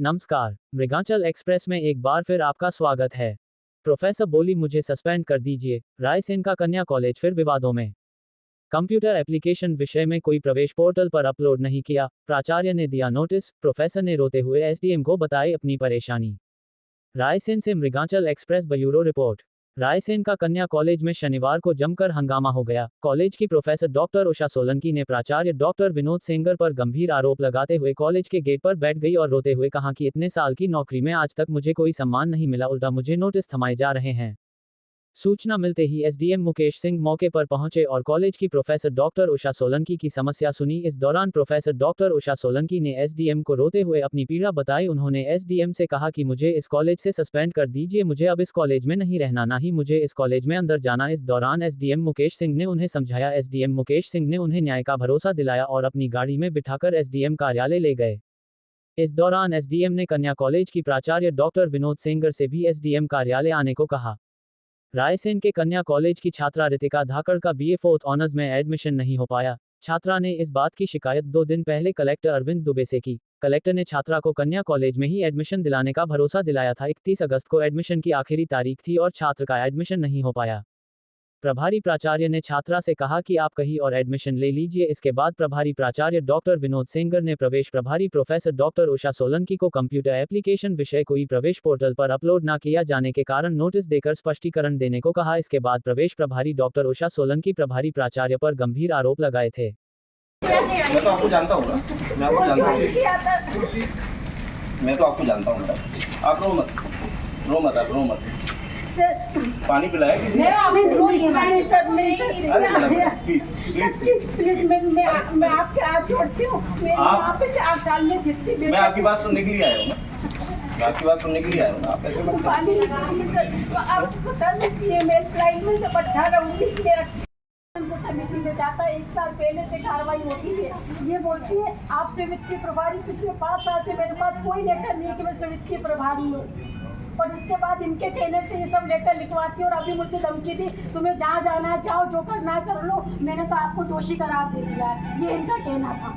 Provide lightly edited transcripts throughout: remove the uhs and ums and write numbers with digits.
नमस्कार, मृगांचल एक्सप्रेस में एक बार फिर आपका स्वागत है। प्रोफेसर बोली मुझे सस्पेंड कर दीजिए, रायसेन का कन्या कॉलेज फिर विवादों में। कंप्यूटर एप्लीकेशन विषय में कोई प्रवेश पोर्टल पर अपलोड नहीं किया, प्राचार्य ने दिया नोटिस, प्रोफेसर ने रोते हुए एसडीएम को बताई अपनी परेशानी। रायसेन से मृगांचल एक्सप्रेस ब्यूरो रिपोर्ट। रायसेन का कन्या कॉलेज में शनिवार को जमकर हंगामा हो गया। कॉलेज की प्रोफेसर डॉक्टर उषा सोलंकी ने प्राचार्य डॉक्टर विनोद सेंगर पर गंभीर आरोप लगाते हुए कॉलेज के गेट पर बैठ गई और रोते हुए कहा कि इतने साल की नौकरी में आज तक मुझे कोई सम्मान नहीं मिला, उल्टा मुझे नोटिस थमाए जा रहे हैं। सूचना मिलते ही एसडीएम मुकेश सिंह मौके पर पहुंचे और कॉलेज की प्रोफेसर डॉक्टर उषा सोलंकी की समस्या सुनी। इस दौरान प्रोफेसर डॉक्टर उषा सोलंकी ने एसडीएम को रोते हुए अपनी पीड़ा बताई। उन्होंने एसडीएम से कहा कि मुझे इस कॉलेज से सस्पेंड कर दीजिए, मुझे अब इस कॉलेज में नहीं रहना, ना ही मुझे इस कॉलेज में अंदर जाना। इस दौरान एसडीएम मुकेश सिंह ने उन्हें समझाया। एसडीएम मुकेश सिंह ने उन्हें न्याय का भरोसा दिलाया और अपनी गाड़ी में बिठाकर एसडीएम कार्यालय ले गए। इस दौरान एसडीएम ने कन्या कॉलेज की प्राचार्य डॉक्टर विनोद सेंगर से भी एसडीएम कार्यालय आने को कहा। रायसेन के कन्या कॉलेज की छात्रा रितिका धाकड़ का बीए फोर्थ ऑनर्स में एडमिशन नहीं हो पाया। छात्रा ने इस बात की शिकायत 2 दिन पहले कलेक्टर अरविंद दुबे से की। कलेक्टर ने छात्रा को कन्या कॉलेज में ही एडमिशन दिलाने का भरोसा दिलाया था। 31 अगस्त को एडमिशन की आखिरी तारीख थी और छात्र का एडमिशन नहीं हो पाया। प्रभारी प्राचार्य ने छात्रा से कहा कि आप कहीं और एडमिशन ले लीजिए। इसके बाद प्रभारी प्राचार्य डॉक्टर विनोद सेंगर ने प्रवेश प्रभारी प्रोफेसर डॉक्टर उषा सोलंकी को कंप्यूटर एप्लीकेशन विषय कोई प्रवेश पोर्टल पर अपलोड न किया जाने के कारण नोटिस देकर स्पष्टीकरण देने को कहा। इसके बाद प्रवेश प्रभारी डॉक्टर उषा सोलंकी प्रभारी प्राचार्य पर गंभीर आरोप लगाए थे। मैं तो आपको जानता हूँ ना, मैं आपको जानता हूँ, मैं तो आपको जानता हूँ। आप रो मत, रो मत, आप रो मत। पानी पिलाया किसी ने? प्लीज मैं आपके हाथ जोड़ती हूँ। आप 4 साल में जितनी मैं आपकी बात सुनने के लिए आया हूँ ना, मैं आपकी बात सुनने के लिए आया हूँ ना। आप ऐसे मत पानी सर, आपको पता नहीं CML फ्लाइट में जब 18-19 में समिति में जाता है, 1 साल पहले से कार्रवाई होती है। ये बोलती है आप समिति के प्रभारी, पिछले 5 साल से मेरे पास कोई लेटर नहीं है कि मैं समिति के प्रभारी हूँ। और इसके बाद इनके कहने से ये सब लेटर लिखवाती है और अभी मुझे धमकी दी, तुम्हें जहाँ जाना है जाओ, जो करना है कर लो, मैंने तो आपको दोषी करार दे दिया है। ये इनका कहना था।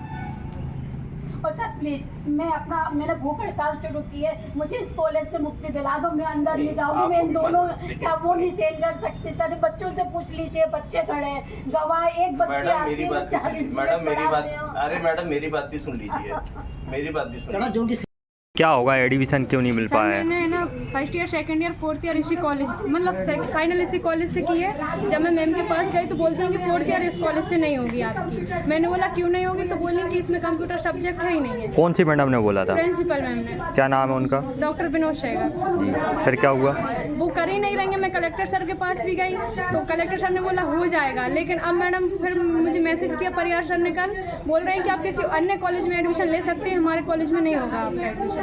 और सर प्लीज, मैंने भूख हड़ताल शुरू की है, मुझे इस कॉलेज से मुक्ति दिला दो। मैं अंदर नहीं जाऊंगी, मैं इन दोनों क्या वो नहीं सेल कर सकती। सर बच्चों से पूछ लीजिए, बच्चे खड़े हैं, गवाह एक बच्चे आते हैं 40 मिनट। मैडम मेरी बात, अरे मैडम मेरी बात भी सुन लीजिए, मेरी बात भी सुन लीजिए। क्या होगा, एडमिशन क्यों नहीं मिल पाया? मैंने ना first year, second year, fourth year इसी कॉलेज, मतलब फाइनल इसी कॉलेज से की है। जब मैं मैम के पास गई तो बोलती हैं कि फोर्थ ईयर इस कॉलेज से नहीं होगी आपकी। मैंने बोला क्यों नहीं होगी, तो बोली कि इसमें कंप्यूटर सब्जेक्ट है ही नहीं है। कौन सी मैडम ने बोला था? प्रिंसिपल मैम ने। क्या नाम है उनका? डॉक्टर विनोद सेंगर जी। फिर क्या हुआ? वो कर ही नहीं रहेंगे। मैं कलेक्टर सर के पास भी गई तो कलेक्टर सर ने बोला हो जाएगा, लेकिन अब मैडम फिर मुझे मैसेज किया परिहार सर ने, कल बोल रहे हैं कि आप किसी अन्य कॉलेज में एडमिशन ले सकते हैं, हमारे कॉलेज में नहीं होगा आपका एडमिशन।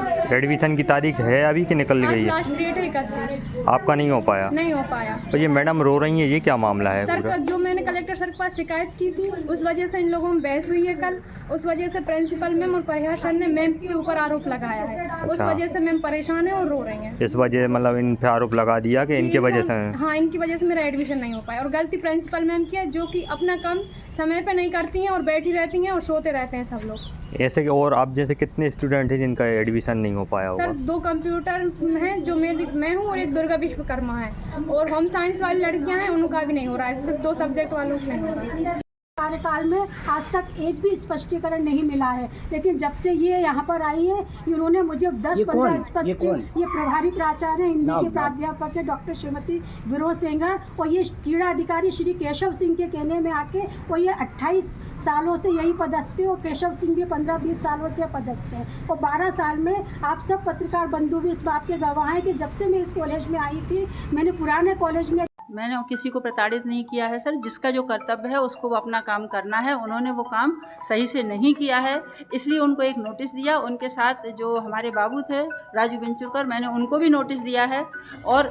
की तारीख है अभी कि निकल गई है? लास्ट डेट है 31। आपका नहीं हो पाया? नहीं हो पाया। तो ये मैडम रो रही है, ये क्या मामला है? सर का जो मैंने कलेक्टर सर के पास शिकायत की थी, उस वजह से इन लोगों में बहस हुई है कल। उस वजह से प्रिंसिपल मैम और परिहार सर ने मैम के ऊपर आरोप लगाया है। उस वजह से मैम परेशान है और रो रही हैं। इस वजह मतलब इन पे आरोप लगा दिया कि इनकी वजह से? हाँ, इनकी वजह से मेरा एडमिशन नहीं हो पाया। और गलती प्रिंसिपल मैम की है, जो कि अपना काम समय पे नहीं करती हैं और बैठी रहती हैं और सोते रहते हैं सब लोग। ऐसे और आप जैसे कितने स्टूडेंट हैं जिनका एडमिशन नहीं हो पाया होगा? सर 2 कंप्यूटर हैं जो मैं हूँ और एक दुर्गा विश्वकर्मा है, और होम साइंस वाली लड़कियां हैं, उनका भी नहीं हो रहा है। सिर्फ 2 सब्जेक्ट वालों को नहीं हो रहा है। कार्यकाल में आज तक एक भी स्पष्टीकरण नहीं मिला है, लेकिन जब से ये यहाँ पर आई है इन्होंने मुझे 10-15 स्पष्ट, ये प्रभारी प्राचार्य हिंदी के प्राध्यापक है डॉक्टर श्रीमती विनोद सेंगर, और ये क्रीड़ा अधिकारी श्री केशव सिंह के कहने में आके, और ये 28 सालों से यही पदस्थ है, और केशव सिंह भी 15-20 सालों से पदस्थ है। और 12 साल में आप सब पत्रकार बंधु भी इस बात के गवाह हैं कि जब से मैं इस कॉलेज में आई थी, मैंने पुराने कॉलेज में मैंने किसी को प्रताड़ित नहीं किया है सर। जिसका जो कर्तव्य है उसको वो अपना काम करना है। उन्होंने वो काम सही से नहीं किया है, इसलिए उनको एक नोटिस दिया। उनके साथ जो हमारे बाबू थे राजू बिंचुरकर, मैंने उनको भी नोटिस दिया है और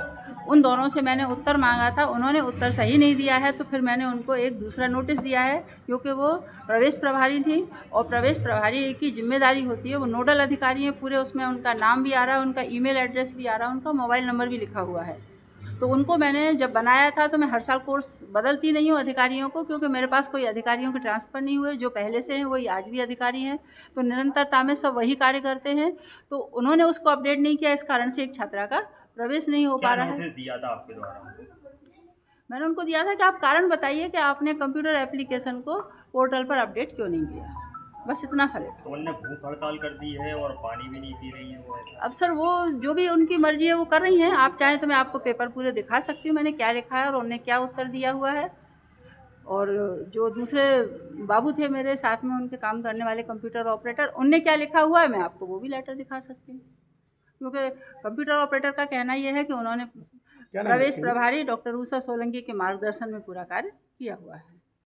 उन दोनों से मैंने उत्तर मांगा था। उन्होंने उत्तर सही नहीं दिया है, तो फिर मैंने उनको एक दूसरा नोटिस दिया है, क्योंकि वो प्रवेश प्रभारी थी और प्रवेश प्रभारी की जिम्मेदारी होती है, वो नोडल अधिकारी हैं पूरे। उसमें उनका नाम भी आ रहा है, उनका ईमेल एड्रेस भी आ रहा है, उनका मोबाइल नंबर भी लिखा हुआ है। तो उनको मैंने जब बनाया था तो मैं हर साल कोर्स बदलती नहीं हूँ अधिकारियों को, क्योंकि मेरे पास कोई अधिकारियों के ट्रांसफ़र नहीं हुए। जो पहले से हैं वही आज भी अधिकारी हैं, तो निरंतरता में सब वही कार्य करते हैं। तो उन्होंने उसको अपडेट नहीं किया, इस कारण से एक छात्रा का प्रवेश नहीं हो पा रहा है। नोटिस दिया था आपके द्वारा? मैंने उनको दिया था कि आप कारण बताइए कि आपने कंप्यूटर एप्लीकेशन को पोर्टल पर अपडेट क्यों नहीं किया, बस इतना सा लिखा। तो उनने भूख हड़ताल कर दी है और पानी भी नहीं पी रही है वो। अब सर वो जो भी उनकी मर्जी है वो कर रही हैं। आप चाहें तो मैं आपको पेपर पूरे दिखा सकती हूँ मैंने क्या लिखा है और उन्होंने क्या उत्तर दिया हुआ है। और जो दूसरे बाबू थे मेरे साथ में, उनके काम करने वाले कंप्यूटर ऑपरेटर, उनने क्या लिखा हुआ है मैं आपको वो भी लेटर दिखा सकती हूँ। क्योंकि कंप्यूटर ऑपरेटर का कहना यह है कि उन्होंने प्रवेश प्रभारी डॉक्टर उषा सोलंकी के मार्गदर्शन में पूरा कार्य किया हुआ है।